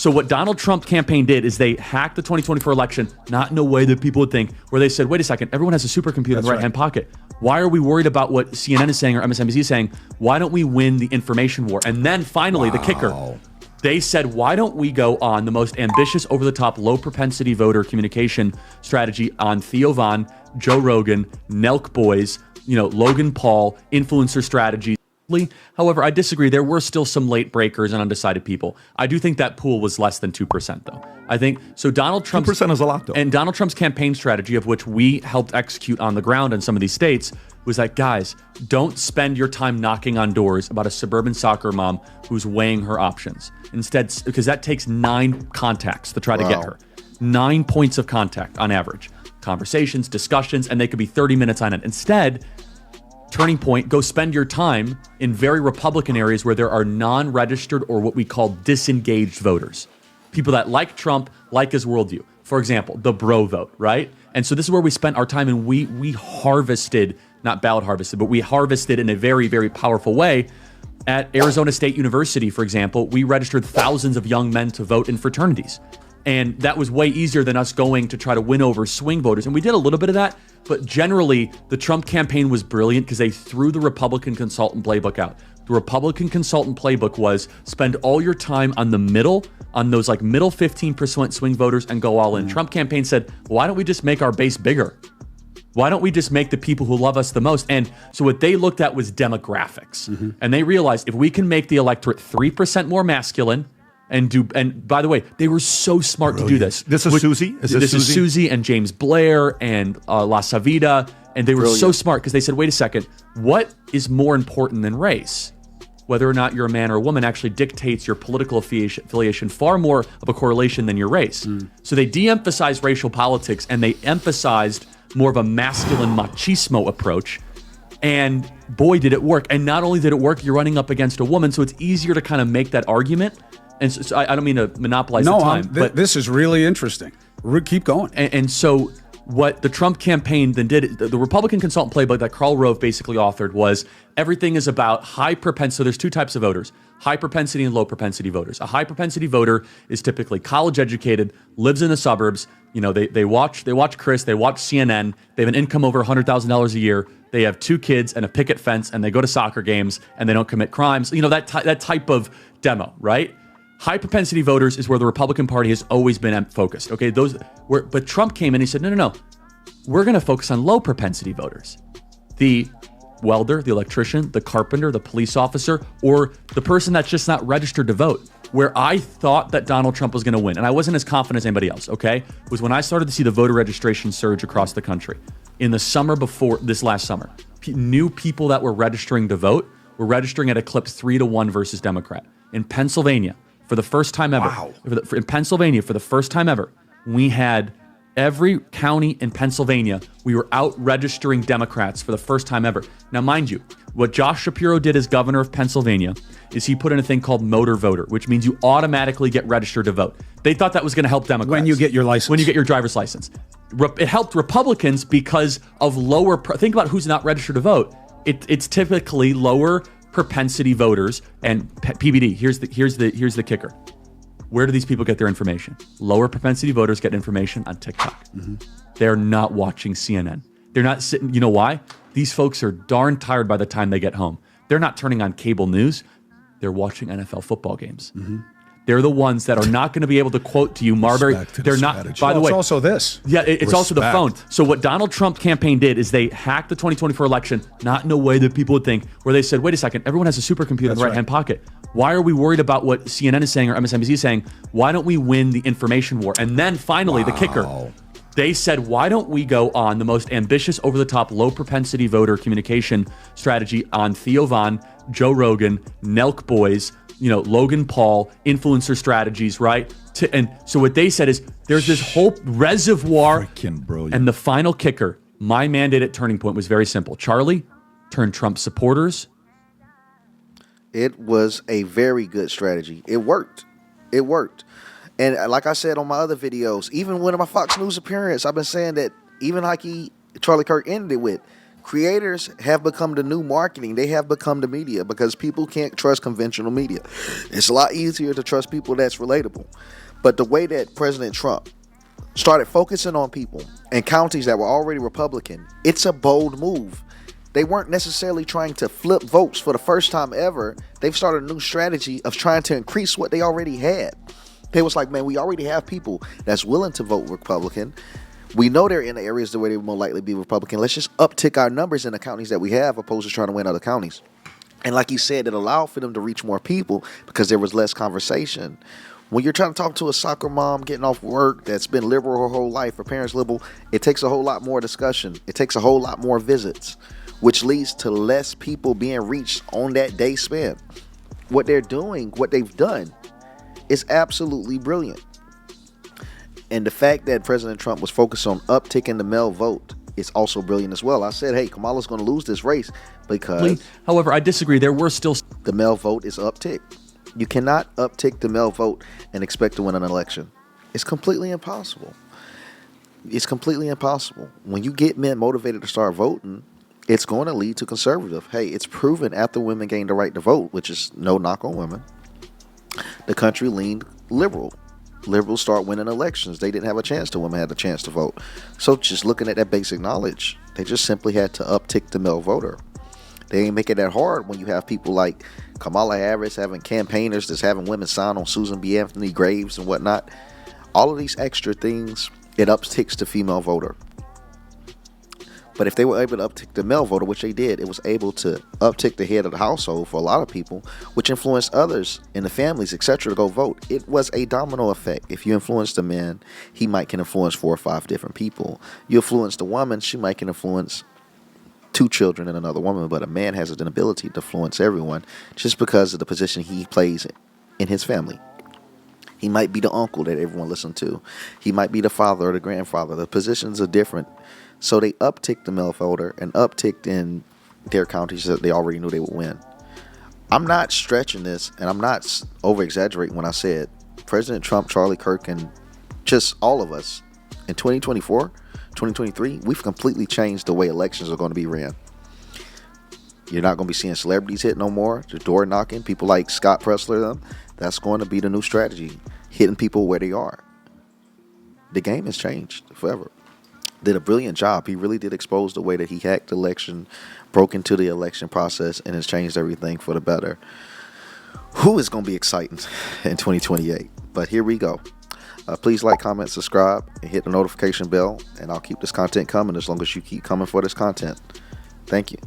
So what Donald Trump campaign did is they hacked the 2024 election, not in a way that people would think, where they said, wait a second, everyone has a supercomputer in the right-hand pocket. Why are we worried about what CNN is saying or MSNBC is saying? Why don't we win the information war? And then finally, the kicker, they said, why don't we go on the most ambitious, over-the-top, low-propensity voter communication strategy on Theo Von, Joe Rogan, Nelk Boys, Logan Paul, influencer strategies. However, I disagree. There were still some late breakers and undecided people. I do think that pool was less than 2%, though. I think so. Donald Trump's 2% is a lot, though. And Donald Trump's campaign strategy, of which we helped execute on the ground in some of these states, was that, guys, don't spend your time knocking on doors about a suburban soccer mom who's weighing her options. Instead, because that takes 9 contacts to try to get her. 9 points of contact on average. Conversations, discussions, and they could be 30 minutes on it. Instead, turning point, go spend your time in very Republican areas where there are non-registered or what we call disengaged voters. People that like Trump, like his worldview. For example, the bro vote, right? And so this is where we spent our time, and we harvested, not ballot harvested, but we harvested in a very, very powerful way. At Arizona State University, for example, we registered thousands of young men to vote in fraternities. And that was way easier than us going to try to win over swing voters. And we did a little bit of that, but generally the Trump campaign was brilliant because they threw the Republican consultant playbook out. The Republican consultant playbook was spend all your time on the middle, on those like middle 15% swing voters and go all in. Trump campaign said, why don't we just make our base bigger? Why don't we just make the people who love us the most? And so what they looked at was demographics. And they realized if we can make the electorate 3% more masculine, and by the way, they were so smart to do this. This is Susie? This is Susie and James Blair and La Savita. And they were so smart because they said, wait a second, what is more important than race? Whether or not you're a man or a woman actually dictates your political affiliation far more of a correlation than your race. So they de-emphasized racial politics and they emphasized more of a masculine machismo approach. And boy, did it work. And not only did it work, you're running up against a woman, so it's easier to kind of make that argument. And so I don't mean to monopolize the time. But this is really interesting. Keep going. And so what the Trump campaign then did, the Republican consultant playbook that Karl Rove basically authored was everything is about high propensity. So there's 2 types of voters, high propensity and low propensity voters. A high propensity voter is typically college educated, lives in the suburbs. They watch Chris, they watch CNN, they have an income over $100,000 a year. They have 2 kids and a picket fence and they go to soccer games and they don't commit crimes. That type of demo, right? High propensity voters is where the Republican Party has always been focused. Okay, but Trump came in and he said, no. We're going to focus on low propensity voters. The welder, the electrician, the carpenter, the police officer, or the person that's just not registered to vote. Where I thought that Donald Trump was going to win, and I wasn't as confident as anybody else, okay, was when I started to see the voter registration surge across the country. In the summer before this last summer, new people that were registering to vote were registering at a clip 3-1 versus Democrat. In Pennsylvania, for the first time ever. Wow. In Pennsylvania, for the first time ever, we had every county in Pennsylvania, we were out registering Democrats for the first time ever. Now, mind you, what Josh Shapiro did as governor of Pennsylvania is he put in a thing called motor voter, which means you automatically get registered to vote. They thought that was going to help Democrats. When you get your license. When you get your driver's license. It helped Republicans because of think about who's not registered to vote. It's typically lower propensity voters and PBD. Here's the kicker. Where do these people get their information? Lower propensity voters get information on TikTok. They're not watching CNN. They're not sitting. You know why? These folks are darn tired by the time they get home. They're not turning on cable news. They're watching NFL football games. They're the ones that are not going to be able to quote to you, Marbury. They're not. Strategy. By the way, it's also this. Yeah, it's also the phone. So what Donald Trump campaign did is they hacked the 2024 election, not in a way that people would think, where they said, wait a second, everyone has a supercomputer in the right-hand pocket. Why are we worried about what CNN is saying or MSNBC is saying? Why don't we win the information war? And then finally, the kicker. They said, why don't we go on the most ambitious, over-the-top, low-propensity voter communication strategy on Theo Von, Joe Rogan, Nelk Boys, Logan Paul, influencer strategies, right? And so what they said is there's this whole reservoir. Freaking brilliant. And the final kicker, my mandate at Turning Point was very simple. Charlie, turn Trump supporters. It was a very good strategy. It worked. And like I said on my other videos, even when my Fox News appearance, I've been saying that even like Charlie Kirk ended it with, Creators have become the new marketing. They have become the media because people can't trust conventional media. It's a lot easier to trust people that's relatable. But the way that President Trump started focusing on people in counties that were already Republican, it's a bold move. They weren't necessarily trying to flip votes for the first time ever. They've started a new strategy of trying to increase what they already had. They was like, man, we already have people that's willing to vote Republican. We know they're in the areas where they will more likely be Republican. Let's just uptick our numbers in the counties that we have opposed to trying to win other counties. And like you said, it allowed for them to reach more people because there was less conversation. When you're trying to talk to a soccer mom getting off work that's been liberal her whole life, her parents liberal, it takes a whole lot more discussion. It takes a whole lot more visits, which leads to less people being reached on that day span. What they're doing, what they've done, is absolutely brilliant. And the fact that President Trump was focused on upticking the male vote is also brilliant as well. I said, hey, Kamala's going to lose this race because... However, I disagree. There were still... The male vote is upticked. You cannot uptick the male vote and expect to win an election. It's completely impossible. It's completely impossible. When you get men motivated to start voting, it's going to lead to conservative. Hey, it's proven after women gained the right to vote, which is no knock on women, the country leaned liberal. Liberals start winning elections. They didn't have a chance till women had a chance to vote. So just looking at that basic knowledge, they just simply had to uptick the male voter. They ain't make it that hard when you have people like Kamala Harris having campaigners that's having women sign on Susan B. Anthony graves and whatnot. All of these extra things, it upticks the female voter. But if they were able to uptick the male voter, which they did, it was able to uptick the head of the household for a lot of people, which influenced others in the families, etc., to go vote. It was a domino effect. If you influence the man, he might can influence 4 or 5 different people. You influence the woman, she might can influence 2 children and another woman, but a man has an ability to influence everyone just because of the position he plays in his family. He might be the uncle that everyone listened to. He might be the father or the grandfather. The positions are different. So they upticked the male voter and upticked in their counties that they already knew they would win. I'm not stretching this, and I'm not over-exaggerating when I said President Trump, Charlie Kirk, and just all of us in 2024, 2023, we've completely changed the way elections are going to be ran. You're not going to be seeing celebrities hit no more, the door knocking, people like Scott Presler, them. That's going to be the new strategy, hitting people where they are. The game has changed forever. Did a brilliant job. He really did expose the way that he hacked the election, broke into the election process, and has changed everything for the better. Who is going to be exciting in 2028? But here we go. Please like, comment, subscribe, and hit the notification bell, and I'll keep this content coming as long as you keep coming for this content. Thank you.